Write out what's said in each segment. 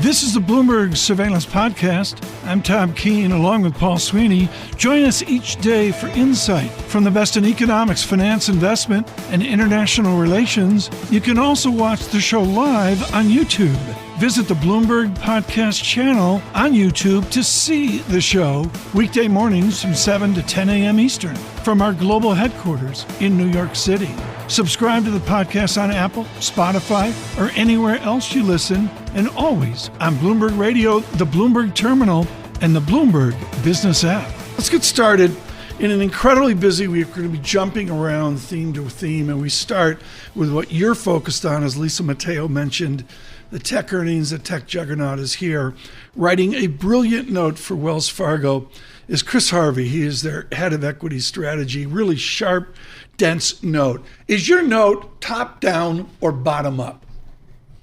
This is the Bloomberg Surveillance Podcast. I'm Tom Keene, along with Paul Sweeney. Join us each day for insight from the best in economics, finance, investment, and international relations. You can also watch the show live on YouTube. Visit the Bloomberg Podcast channel on YouTube to see the show weekday mornings from 7 to 10 a.m. Eastern from our global headquarters in New York City. Subscribe to the podcast on Apple, Spotify, or anywhere else you listen, and always on Bloomberg Radio, the Bloomberg Terminal, and the Bloomberg Business app. Let's get started. In an incredibly busy week, we're going to be jumping around theme to theme, and we start with what you're focused on, as Lisa Mateo mentioned. The tech earnings, the tech juggernaut is here. Writing a brilliant note for Wells Fargo is Chris Harvey. He is their head of equity strategy. Really sharp, dense note. Is your note top down or bottom up?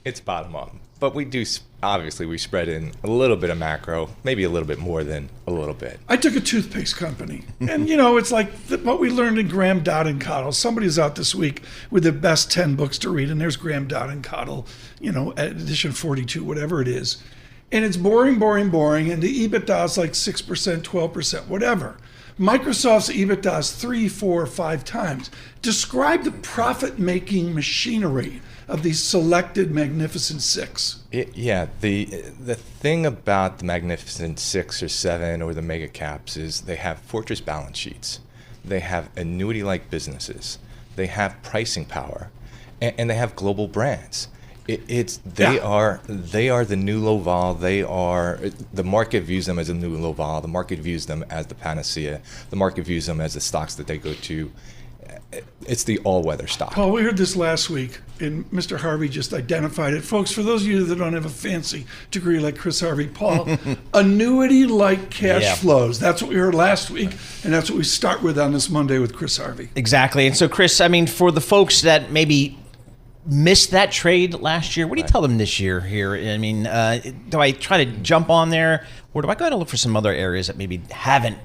It's bottom up, but we spread in a little bit of macro, maybe a little bit more than a little bit. I took a toothpaste company, and it's like what we learned in Graham, Dodd, and Cottle. Somebody's out this week with the best 10 books to read, and there's Graham, Dodd, and Cottle, edition 42, whatever it is. And it's boring, and the EBITDA is like 6%, 12%, whatever. Microsoft's EBITDA is 3, 4, 5 times. Describe the profit-making machinery of these selected Magnificent Six. Yeah, the thing about the Magnificent Six or Seven or the mega caps is they have fortress balance sheets. They have annuity-like businesses. They have pricing power, and they have global brands. They are the new Loval. The market views them as a new Loval. The market views them as the panacea. The market views them as the stocks that they go to. It's the all-weather stock. Paul, we heard this last week, and Mr. Harvey just identified it. Folks, for those of you that don't have a fancy degree like Chris Harvey, Paul, annuity-like cash flows. That's what we heard last week, and that's what we start with on this Monday with Chris Harvey. Exactly. And so, Chris, for the folks that maybe missed that trade last year, what do you tell them this year here? Do I try to jump on there, or do I go to look for some other areas that maybe haven't,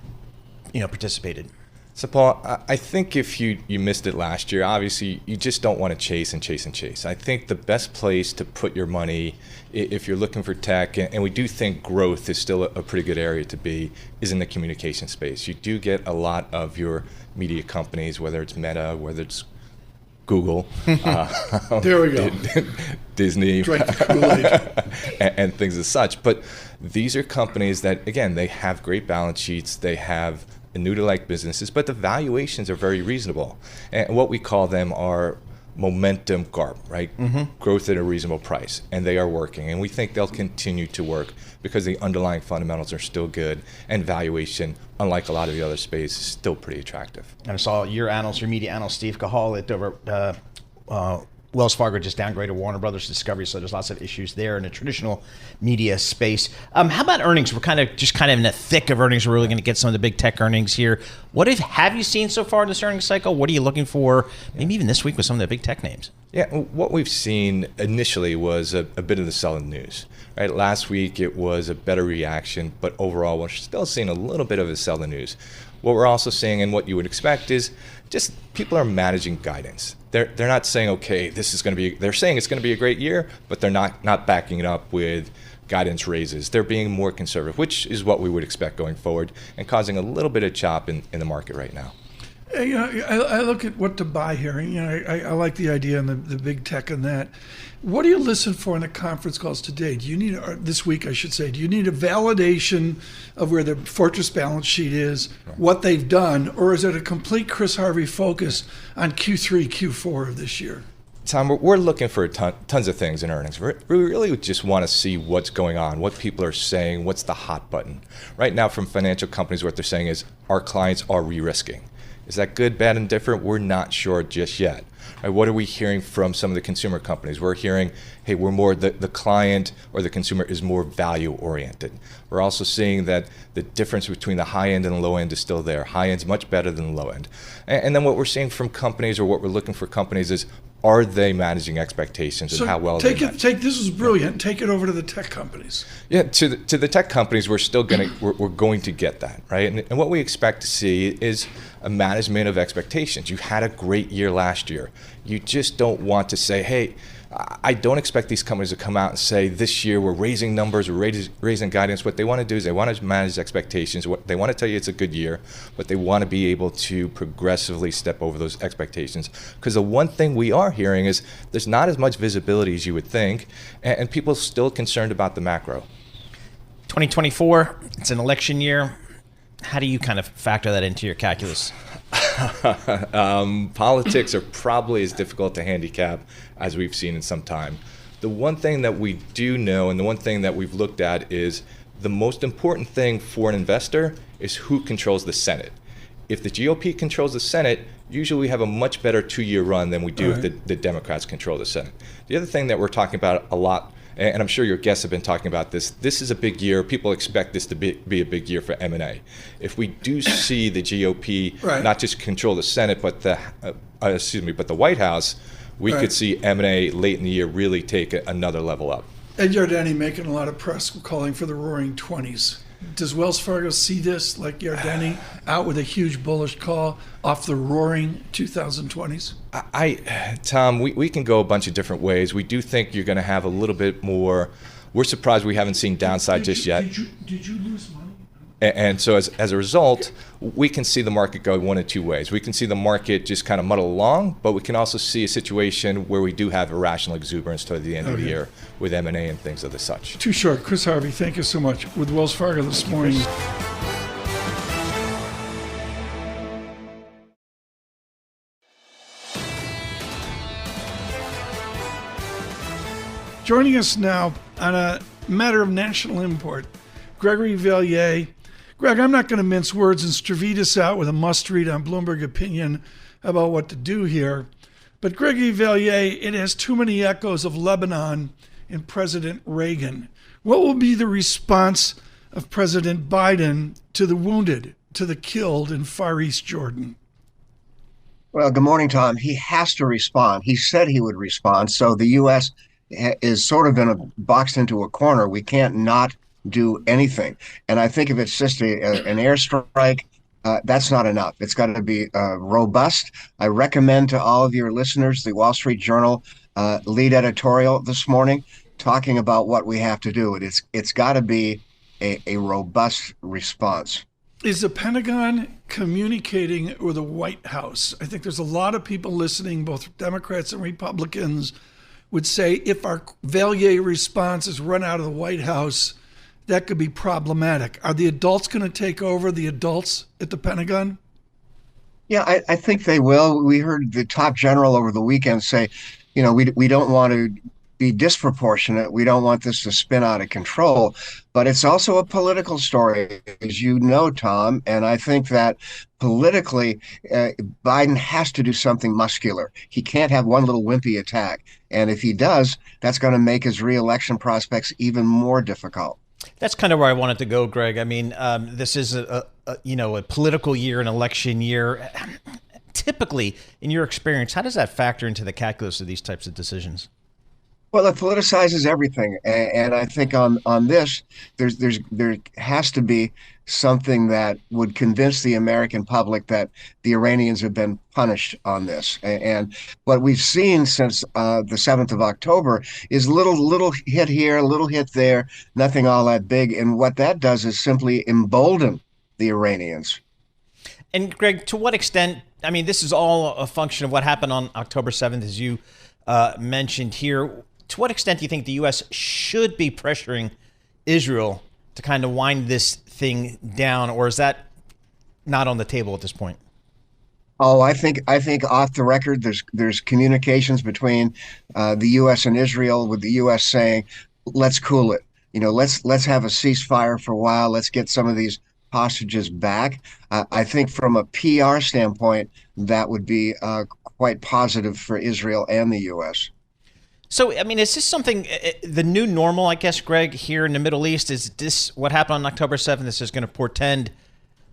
participated? So, Paul, I think if you missed it last year, obviously you just don't want to chase and chase and chase. I think the best place to put your money, if you're looking for tech, and we do think growth is still a pretty good area to be, is in the communication space. You do get a lot of your media companies, whether it's Meta, whether it's Google, there we go, Disney, drink the Kool-Aid. and things as such. But these are companies that, again, they have great balance sheets. They have annuity-like businesses, but the valuations are very reasonable. And what we call them are momentum GARP, right? Mm-hmm. Growth at a reasonable price. And they are working. And we think they'll continue to work because the underlying fundamentals are still good, and valuation, unlike a lot of the other space, is still pretty attractive. And I saw your media analyst, Steve Cahalit, over Wells Fargo just downgraded Warner Brothers Discovery, so there's lots of issues there in the traditional media space. How about earnings? We're kind of in the thick of earnings. We're really going to get some of the big tech earnings here. What have you seen so far in this earnings cycle? What are you looking for, maybe even this week with some of the big tech names? Yeah, what we've seen initially was a bit of the selling news. Right, last week it was a better reaction, but overall we're still seeing a little bit of a selling news. What we're also seeing, and what you would expect, is just people are managing guidance. They're not saying, okay, this is going to be. They're saying it's going to be a great year, but they're not backing it up with guidance raises. They're being more conservative, which is what we would expect going forward, and causing a little bit of chop in the market right now. I look at what to buy here. I like the idea and the big tech and that. What do you listen for in the conference calls today? Do you need, or this week I should say, do you need a validation of where the fortress balance sheet is, what they've done, or is it a complete Chris Harvey focus on Q3, Q4 of this year? Tom, we're looking for tons of things in earnings. We really just want to see what's going on, what people are saying, what's the hot button. Right now from financial companies, what they're saying is our clients are re-risking. Is that good, bad, and different? We're not sure just yet. Right, what are we hearing from some of the consumer companies? We're hearing, hey, we're more, the client or the consumer is more value oriented. We're also seeing that the difference between the high end and the low end is still there. High end's much better than the low end. And then what we're seeing from companies, or what we're looking for companies, is are they managing expectations, and how well they manage? This is brilliant. Take it over to the tech companies. Yeah, to the tech companies, we're going to get that, right? And what we expect to see is a management of expectations. You had a great year last year. You just don't want to say, hey, I don't expect these companies to come out and say this year we're raising numbers, we're raising guidance. What they want to do is they want to manage expectations. What they want to tell you it's a good year, but they want to be able to progressively step over those expectations. Because the one thing we are hearing is there's not as much visibility as you would think, and people are still concerned about the macro. 2024, it's an election year. How do you kind of factor that into your calculus? Politics are probably as difficult to handicap as we've seen in some time. The one thing that we do know, and the one thing that we've looked at, is the most important thing for an investor is who controls the Senate. If the GOP controls the Senate, usually we have a much better 2-year run than we do if the Democrats control the Senate. The other thing that we're talking about a lot, and I'm sure your guests have been talking about this is a big year. People expect this to be a big year for M&A. If we do see the GOP not just control the Senate, but the White House, we could see M&A late in the year really take another level up. Ed Yardeni making a lot of press calling for the roaring 20s. Does Wells Fargo see this, like Yardeni, out with a huge bullish call off the roaring 2020s? Tom, we can go a bunch of different ways. We do think you're going to have a little bit more. We're surprised we haven't seen downside just yet. Did you lose money? And so as a result, we can see the market go one of two ways. We can see the market just kind of muddle along, but we can also see a situation where we do have irrational exuberance toward the end of the year with M&A and things of the such. Too short. Chris Harvey, thank you so much. With Wells Fargo this morning. Joining us now on a matter of national import, Gregory Valliere. Greg, I'm not going to mince words and Strategist out with a must-read on Bloomberg opinion about what to do here. But Gregory Valliere, it has too many echoes of Lebanon and President Reagan. What will be the response of President Biden to the wounded, to the killed in Far East Jordan? Well, good morning, Tom. He has to respond. He said he would respond. So the U.S. is sort of boxed into a corner. We can't not do anything. And I think if it's just an airstrike, that's not enough. It's got to be robust. I recommend to all of your listeners the Wall Street Journal lead editorial this morning talking about what we have to do. It's got to be a robust response. Is the Pentagon communicating with the White House? I think there's a lot of people listening, both Democrats and Republicans, would say if our Valliere response is run out of the White House, that could be problematic. Are the adults going to take over, the adults at the Pentagon? Yeah, I think they will. We heard the top general over the weekend say, we don't want to be disproportionate. We don't want this to spin out of control. But it's also a political story, as you know, Tom. And I think that politically, Biden has to do something muscular. He can't have one little wimpy attack. And if he does, that's going to make his reelection prospects even more difficult. That's kind of where I wanted to go, Greg. I mean, this is a political year, an election year. Typically, in your experience, how does that factor into the calculus of these types of decisions? Well, it politicizes everything, and I think on this, there has to be something that would convince the American public that the Iranians have been punished on this. And what we've seen since the 7th of October is little hit here, a little hit there, nothing all that big. And what that does is simply embolden the Iranians. And Greg, to what extent? I mean, this is all a function of what happened on October 7th, as you mentioned here. To what extent do you think the U.S. should be pressuring Israel to kind of wind this thing down, or is that not on the table at this point? Oh, I think off the record, there's communications between the U.S. and Israel, with the U.S. saying, let's cool it. Let's have a ceasefire for a while. Let's get some of these hostages back. I think from a PR standpoint, that would be quite positive for Israel and the U.S. So, I mean, is this something, the new normal, I guess, Greg, here in the Middle East? Is this what happened on October 7th? This is going to portend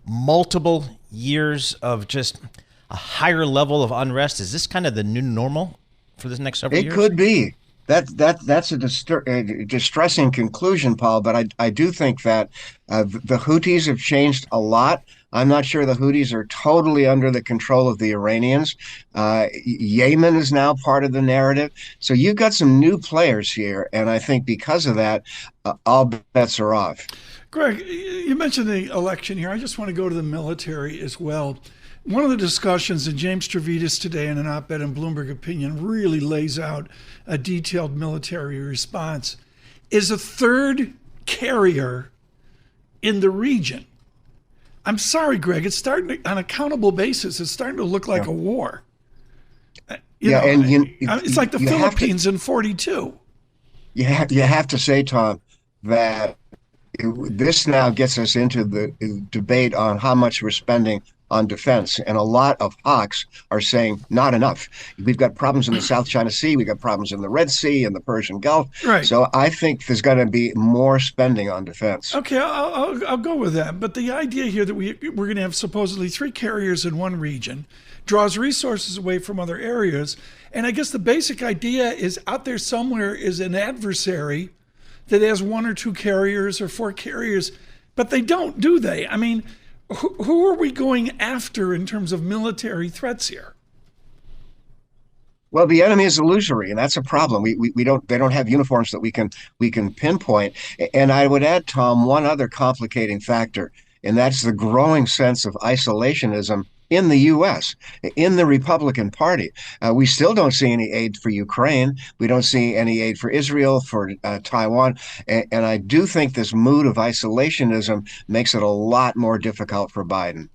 multiple years of just a higher level of unrest? Is this kind of the new normal for the next several years? It could be. That's a distressing conclusion, Paul, but I do think that the Houthis have changed a lot. I'm not sure the Houthis are totally under the control of the Iranians. Yemen is now part of the narrative. So you've got some new players here. And I think because of that, all bets are off. Greg, you mentioned the election here. I just want to go to the military as well. One of the discussions, and James Stavridis today in an op-ed in Bloomberg Opinion really lays out a detailed military response, is a third carrier in the region. I'm sorry, Greg, it's starting to, on a countable basis, it's starting to look like a war. It's like the Philippines in 42. You have to say, Tom, that this now gets us into the debate on how much we're spending on defense. And a lot of hawks are saying not enough. We've got problems in the South China Sea. We've got problems in the Red Sea and the Persian Gulf. Right. So I think there's going to be more spending on defense. Okay, I'll go with that. But the idea here that we're going to have supposedly 3 carriers in one region draws resources away from other areas. And I guess the basic idea is out there somewhere is an adversary that has 1 or 2 carriers or 4 carriers, but they don't, do they? I mean, who are we going after in terms of military threats here? Well, the enemy is illusory, and that's a problem. They don't have uniforms that we can pinpoint. And I would add, Tom, one other complicating factor, and that's the growing sense of isolationism in the U.S., in the Republican Party. We still don't see any aid for Ukraine. We don't see any aid for Israel, for Taiwan. And I do think this mood of isolationism makes it a lot more difficult for Biden.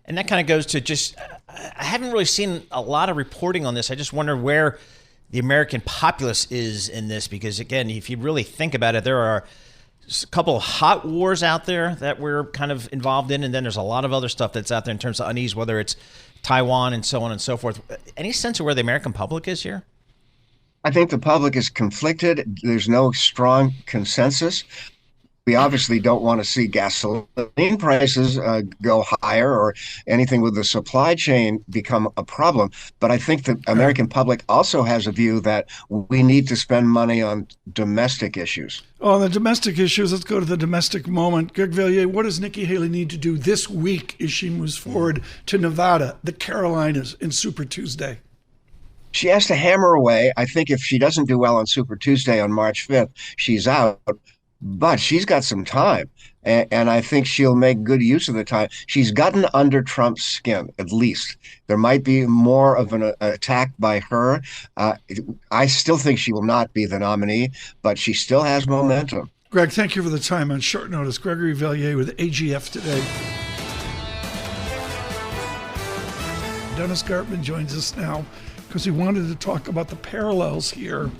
And that kind of goes to just, I haven't really seen a lot of reporting on this. I just wonder where the American populace is in this, because, again, if you really think about it, there are a couple of hot wars out there that we're kind of involved in, and then there's a lot of other stuff that's out there in terms of unease, whether it's Taiwan and so on and so forth. Any sense of where the American public is here? I think the public is conflicted. There's no strong consensus. We obviously don't want to see gasoline prices go higher or anything with the supply chain become a problem. But I think the American public also has a view that we need to spend money on domestic issues. On the domestic issues, let's go to the domestic moment. Greg Valliere, what does Nikki Haley need to do this week as she moves forward to Nevada, the Carolinas, in Super Tuesday? She has to hammer away. I think if she doesn't do well on Super Tuesday on March 5th, she's out. But she's got some time, and I think she'll make good use of the time. She's gotten under Trump's skin, at least. There might be more of an attack by her. I still think she will not be the nominee, but she still has momentum. Greg, thank you for the time on short notice. Gregory Valliere with AGF Today. Dennis Gartman joins us now because he wanted to talk about the parallels here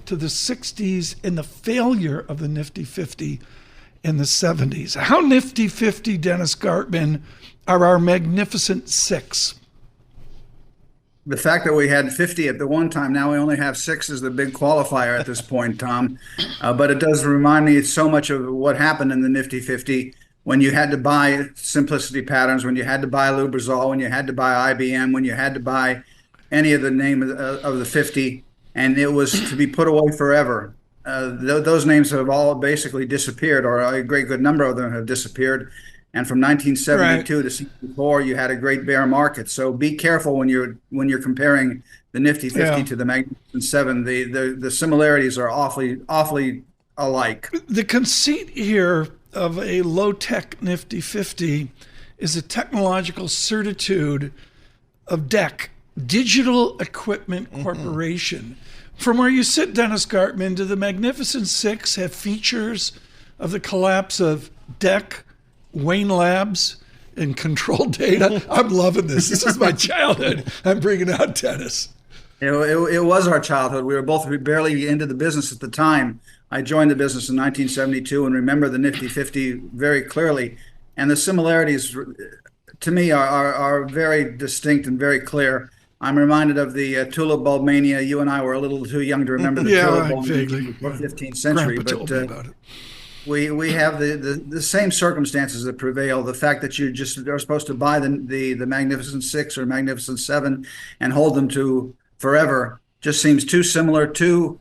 to the 60s and the failure of the Nifty 50 in the 70s. How Nifty 50, Dennis Gartman, are our magnificent 6? The fact that we had 50 at the one time, now we only have 6 is the big qualifier at this point, Tom. But it does remind me so much of what happened in the Nifty 50 when you had to buy Simplicity Patterns, when you had to buy Lubrizol, when you had to buy IBM, when you had to buy any of the name of the 50. And it was to be put away forever. Those names have all basically disappeared, or a great good number of them have disappeared. And from 1972 to 64, you had a great bear market. So be careful when you're comparing the Nifty 50 to the Magnificent 7. The similarities are awfully alike. The conceit here of a low-tech Nifty 50 is a technological certitude of DEC, Digital Equipment Corporation. From where you sit, Dennis Gartman, do the Magnificent 6 have features of the collapse of DEC, Wayne Labs, and Control Data? I'm loving this. This is my childhood. I'm bringing out Dennis. It was our childhood. We were both barely into the business at the time. I joined the business in 1972 and remember the Nifty 50 very clearly. And the similarities, to me, are very distinct and very clear. I'm reminded of the tulip bulb mania. You and I were a little too young to remember the tulip bulb mania of the 15th century. Grandpa told me about it. We have the same circumstances that prevail. The fact that you just are supposed to buy the Magnificent 6 or Magnificent 7 and hold them to forever just seems too similar, too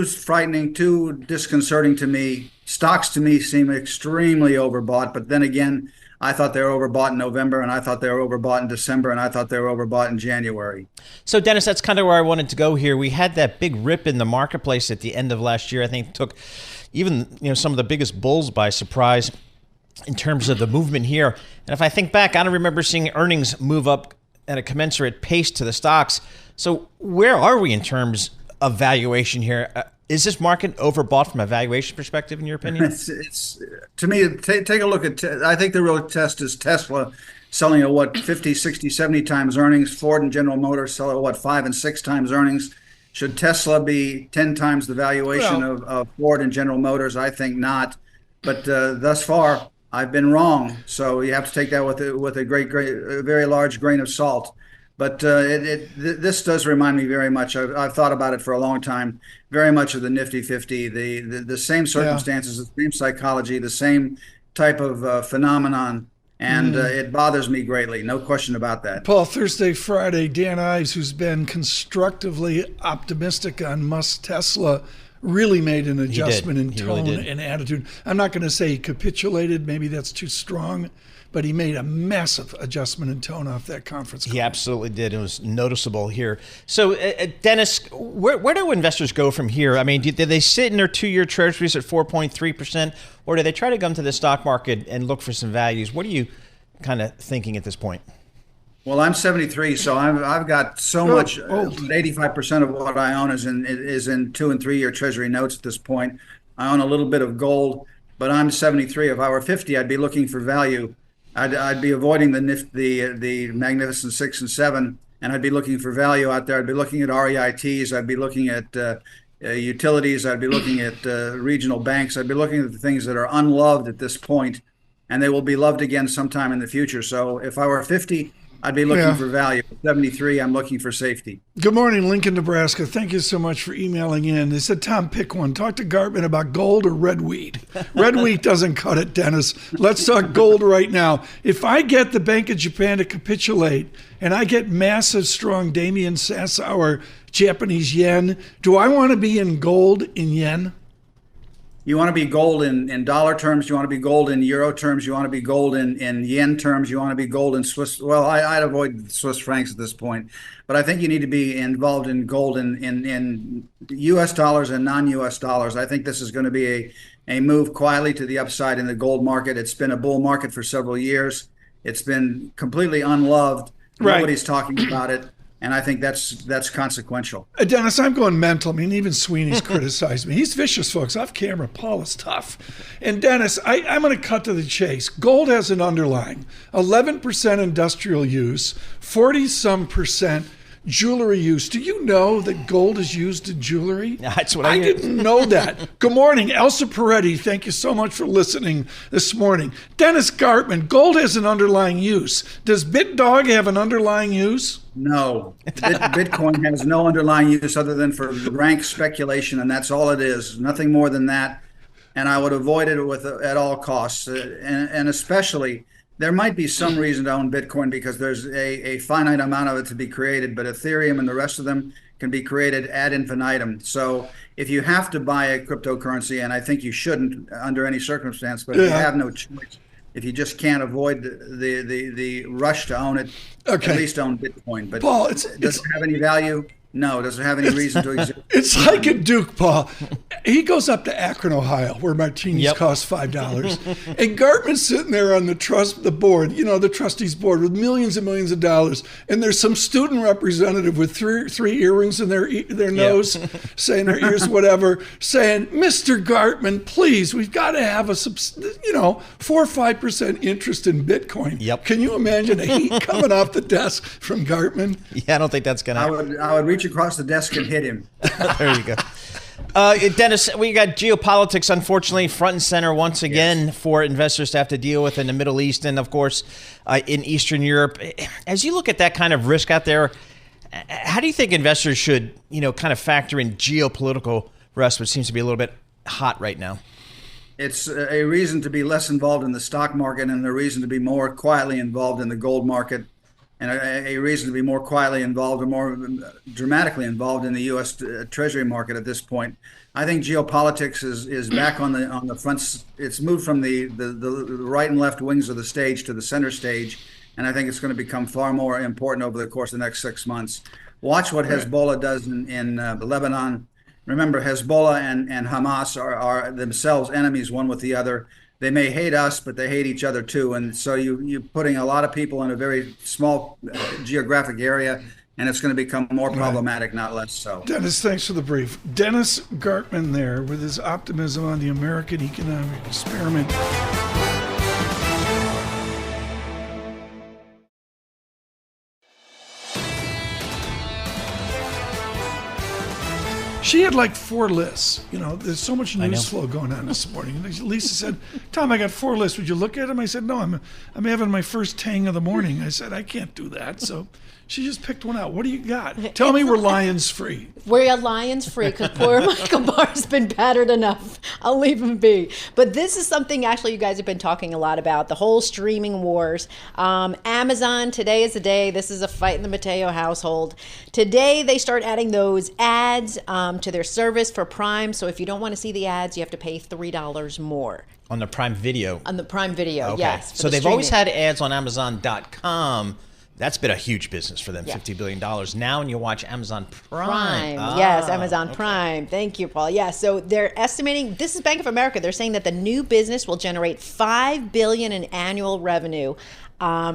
frightening, too disconcerting to me. Stocks to me seem extremely overbought. But then again, I thought they were overbought in November, and I thought they were overbought in December, and I thought they were overbought in January. So, Dennis, that's kind of where I wanted to go here. We had that big rip in the marketplace at the end of last year. I think it took even some of the biggest bulls by surprise in terms of the movement here. And if I think back, I don't remember seeing earnings move up at a commensurate pace to the stocks. So where are we in terms of valuation here? Is this market overbought from a valuation perspective, in your opinion? It's to me, take a look at, I think the real test is Tesla selling at 50, 60, 70 times earnings. Ford and General Motors sell at 5 and 6 times earnings. Should Tesla be 10 times the valuation of Ford and General Motors? I think not. But thus far, I've been wrong. So you have to take that with a very large grain of salt. But this does remind me very much. I've thought about it for a long time. Very much of the Nifty 50, the same circumstances, the same psychology, the same type of phenomenon, and it bothers me greatly. No question about that. Paul, Thursday, Friday, Dan Ives, who's been constructively optimistic on Musk Tesla, really made an adjustment in tone and attitude. I'm not going to say he capitulated. Maybe that's too strong. But he made a massive adjustment in tone off that conference call. He absolutely did. It was noticeable here. So, Dennis, where do investors go from here? I mean, did they sit in their 2-year treasuries at 4.3%, or do they try to come to the stock market and look for some values? What are you kind of thinking at this point? Well, I'm 73, so I've got so much. 85% of what I own is in 2 and 3 year treasury notes at this point. I own a little bit of gold, but I'm 73. If I were 50, I'd be looking for value. I'd be avoiding the Magnificent 6 and 7, and I'd be looking for value out there. I'd be looking at REITs. I'd be looking at utilities. I'd be looking at regional banks. I'd be looking at the things that are unloved at this point, and they will be loved again sometime in the future. So if I were 50, I'd be looking for value. 73, I'm looking for safety. Good morning, Lincoln, Nebraska. Thank you so much for emailing in. They said, Tom, pick one. Talk to Gartman about gold or red wheat. Red wheat doesn't cut it, Dennis. Let's talk gold right now. If I get the Bank of Japan to capitulate and I get massive, strong Damien Sassower Japanese yen, do I want to be in gold in yen? You want to be gold in dollar terms. You want to be gold in euro terms. You want to be gold in yen terms. You want to be gold in Swiss. Well, I'd avoid Swiss francs at this point. But I think you need to be involved in gold in U.S. dollars and non-U.S. dollars. I think this is going to be a move quietly to the upside in the gold market. It's been a bull market for several years. It's been completely unloved. Right. Nobody's talking about it. And I think that's consequential. Dennis, I'm going mental. I mean, even Sweeney's criticized me. He's vicious, folks. Off camera, Paul is tough. And Dennis, I'm going to cut to the chase. Gold has an underlying 11% industrial use, 40-some% jewelry use. Do you know that gold is used in jewelry? That's what I hear. Didn't know that. Good morning, Elsa Peretti. Thank you so much for listening this morning. Dennis Gartman, gold has an underlying use. Does BitDog have an underlying use? No. Bitcoin has no underlying use other than for rank speculation, and that's all it is. Nothing more than that. And I would avoid it at all costs. And especially, there might be some reason to own Bitcoin because there's a finite amount of it to be created, but Ethereum and the rest of them can be created ad infinitum. So if you have to buy a cryptocurrency, and I think you shouldn't under any circumstance, but if you have no choice, if you just can't avoid the rush to own it, at least own Bitcoin. But Paul, does it have any value? No. Does it have any reason to exist? It's like a Duke, Paul. He goes up to Akron, Ohio, where martinis cost $5. And Gartman's sitting there on the board, the trustees board with millions and millions of dollars. And there's some student representative with three earrings in their nose, saying their ears, whatever, saying, Mr. Gartman, please, we've got to have a 4 or 5% interest in Bitcoin. Yep. Can you imagine a heat coming off the desk from Gartman? Yeah, I don't think that's going to happen. I would reach across the desk and hit him. There you go. Dennis, we got geopolitics, unfortunately, front and center once again for investors to have to deal with in the Middle East and, of course, in Eastern Europe. As you look at that kind of risk out there, how do you think investors should, kind of factor in geopolitical risk, which seems to be a little bit hot right now? It's a reason to be less involved in the stock market and a reason to be more quietly involved in the gold market and a reason to be more quietly involved or more dramatically involved in the U.S. Treasury market at this point. I think geopolitics is back on the front. It's moved from the right and left wings of the stage to the center stage, and I think it's going to become far more important over the course of the next 6 months. Watch what Hezbollah does in Lebanon. Remember, Hezbollah and Hamas are themselves enemies one with the other. They may hate us, but they hate each other too. And so you're putting a lot of people in a very small geographic area, and it's going to become more problematic, not less so. Dennis, thanks for the brief. Dennis Gartman there with his optimism on the American economic experiment. She had like 4 lists. There's so much news flow going on this morning. Lisa said, Tom, I got 4 lists. Would you look at them? I said, no, I'm having my first tang of the morning. I said, I can't do that. So she just picked one out. What do you got? Tell me we're lions free. We're lions free because poor Michael Barr's been battered enough. I'll leave him be. But this is something actually you guys have been talking a lot about, the whole streaming wars. Amazon, today is the day. This is a fight in the Mateo household. Today they start adding those ads to their service for Prime. So if you don't want to see the ads, you have to pay $3 more. On the Prime Video. On the Prime Video, okay. yes. So they've always had ads on Amazon.com. That's been a huge business for them, $50 billion. Now when you watch Amazon Prime. Yes, Amazon Prime. Thank you, Paul. Yeah, so they're estimating, this is Bank of America, they're saying that the new business will generate $5 billion in annual revenue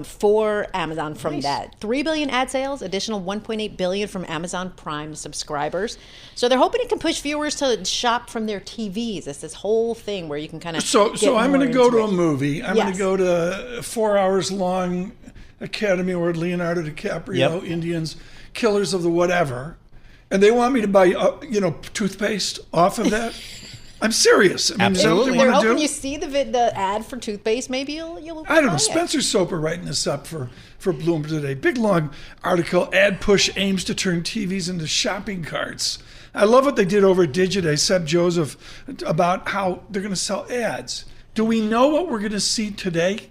for Amazon from that. $3 billion ad sales, additional $1.8 billion from Amazon Prime subscribers. So they're hoping it can push viewers to shop from their TVs. It's this whole thing where you can kind of So I'm going to go to a movie. I'm going to go to 4 hours long Academy Award, Leonardo DiCaprio, Indians, Killers of the Whatever, and they want me to buy, toothpaste off of that. I'm serious. Absolutely. They're hoping you see the ad for toothpaste. Maybe you'll I don't know. Spencer Soper writing this up for Bloomberg today. Big long article. Ad push aims to turn TVs into shopping carts. I love what they did over at Digiday, Seb Joseph, about how they're going to sell ads. Do we know what we're going to see today?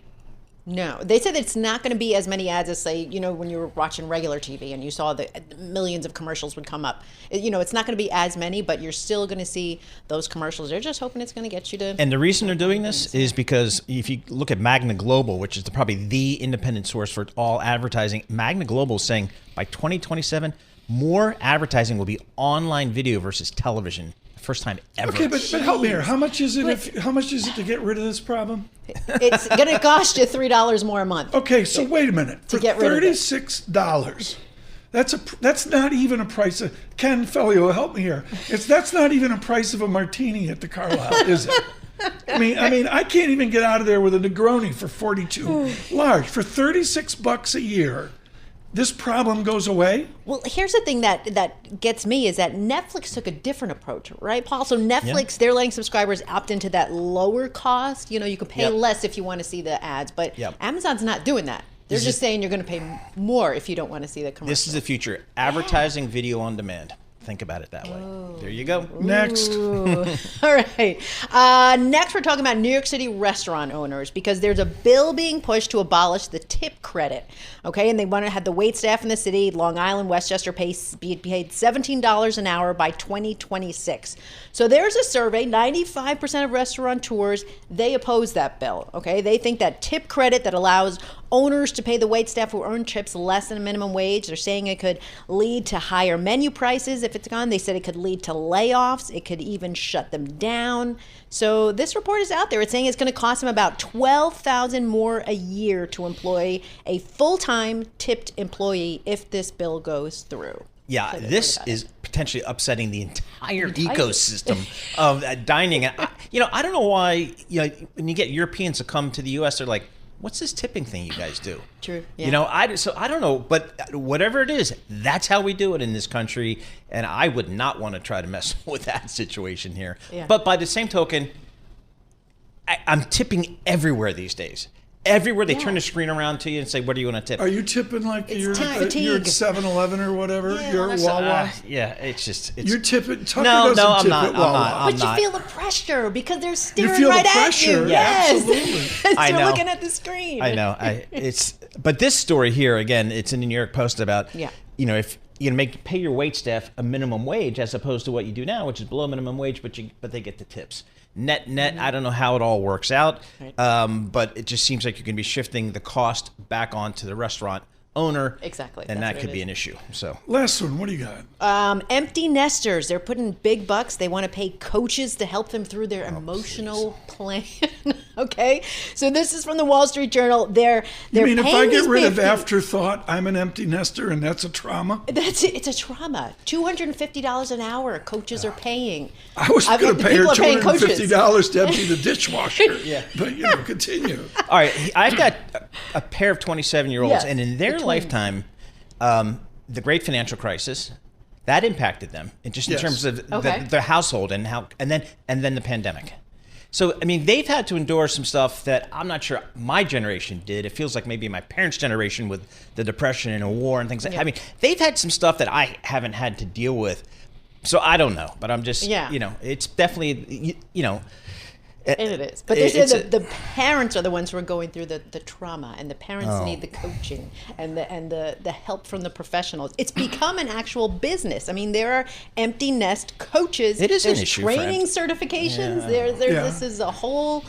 No, they said it's not going to be as many ads as, say, when you were watching regular TV and you saw the millions of commercials would come up. It's not going to be as many, but you're still going to see those commercials. They're just hoping it's going to get you to. And the reason they're doing this is because if you look at Magna Global, which is probably the independent source for all advertising, Magna Global is saying by 2027, more advertising will be online video versus television. First time ever. Okay, but help me here. How much is it? How much is it to get rid of this problem? It's going to cost you $3 more a month. Okay, so wait a minute. For $36, that's not even a price of Ken Fellio. Help me here. That's not even a price of a martini at the Carlisle, is it? I mean, I can't even get out of there with a Negroni for 42 large for $36 a year. This problem goes away? Well, here's the thing that gets me is that Netflix took a different approach, right, Paul? So Netflix, they're letting subscribers opt into that lower cost. You can pay less if you want to see the ads, but Amazon's not doing that. They're just saying you're going to pay more if you don't want to see the commercial. This is the future. Advertising video on demand. Think about it that way. There you go. Next. All right. Next, we're talking about New York City restaurant owners because there's a bill being pushed to abolish the tip credit. Okay, and they want to have the wait staff in the city, Long Island, Westchester, be paid $17 an hour by 2026. So there's a survey, 95% of restaurateurs, they oppose that bill. Okay, they think that tip credit that allows owners to pay the wait staff who earn tips less than a minimum wage. They're saying it could lead to higher menu prices if it's gone. They said it could lead to layoffs. It could even shut them down. So this report is out there. It's saying it's going to cost them about $12,000 more a year to employ a full-time tipped employee if this bill goes through. Yeah, so this is potentially upsetting the entire ecosystem of dining. I don't know why. When you get Europeans to come to the U.S., they're like, what's this tipping thing you guys do? True. Yeah. I don't know, but whatever it is, that's how we do it in this country, and I would not want to try to mess with that situation here. Yeah. But by the same token, I'm tipping everywhere these days. everywhere they turn the screen around to you and say, what do you want to tip? Are you tipping like you're tip at fatigue. 7-Eleven or whatever? Yeah, You're at Wawa? it's You're tipping. Tucker No, doesn't I'm tip not. at Wawa. I'm But not. you feel the pressure because they're You staring feel right the at pressure. you. Yeah, Yes. absolutely. I You're know. looking at the screen. I know. But this story here, again, it's in the New York Post about, if you pay your wait staff a minimum wage as opposed to what you do now, which is below minimum wage, but they get the tips. Net, I don't know how it all works out, but it just seems like you're going to be shifting the cost back onto the restaurant owner. Exactly. And That's that what could it be is. an issue. So Last one. What do you got? Empty nesters. They're putting big bucks. They want to pay coaches to help them through their emotional plan. Okay, so this is from the Wall Street Journal. They're You mean if I paying get these rid of 50 afterthought, I'm an empty nester, and that's a trauma? That's it. It's a trauma. $250 an hour. Coaches are paying. I was going to pay her People are paying coaches. $250 to empty the dishwasher. But, continue. all right, I've got a pair of 27-year-olds, Yes, and in their the twins. lifetime, the great financial crisis that impacted them, in Yes. terms of Okay. their household and then the pandemic. So I mean, they've had to endure some stuff that I'm not sure my generation did. It feels like maybe my parents' generation with the Depression and a war and things like that. I mean, they've had some stuff that I haven't had to deal with. So I don't know, but I'm just, it's definitely, And it is. But they said the parents are the ones who are going through the trauma, and the parents need the coaching and the help from the professionals. It's become an actual business. I mean, there are empty nest coaches. It is an There's issue, training certifications. This is a whole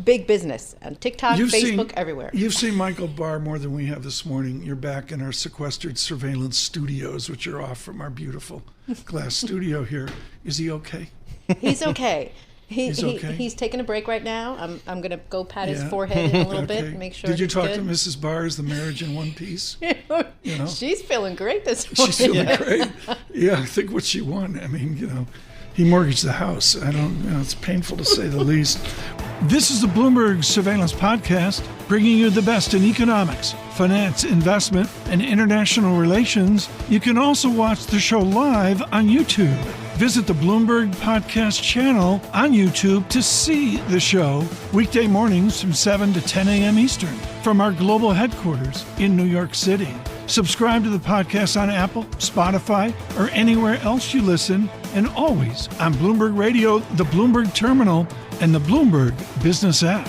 big business. And TikTok, Facebook, everywhere. You've seen Michael Barr more than we have this morning. You're back in our sequestered surveillance studios, which are off from our beautiful glass studio here. Is he okay? He's okay. He's okay? He's taking a break right now. I'm going to go pat his Yeah. forehead in a little bit Okay. and make sure. Did you it's talk good. to Mrs. Barr? Is the marriage in one piece? She's feeling great this morning. She's feeling great. Yeah, I think what she won. I mean, he mortgaged the house. I don't, it's painful to say the least. This is the Bloomberg Surveillance Podcast, bringing you the best in economics, finance, investment, and international relations. You can also watch the show live on YouTube. Visit the Bloomberg Podcast channel on YouTube to see the show weekday mornings from 7 to 10 a.m. Eastern from our global headquarters in New York City. Subscribe to the podcast on Apple, Spotify, or anywhere else you listen, and always on Bloomberg Radio, the Bloomberg Terminal, and the Bloomberg Business app.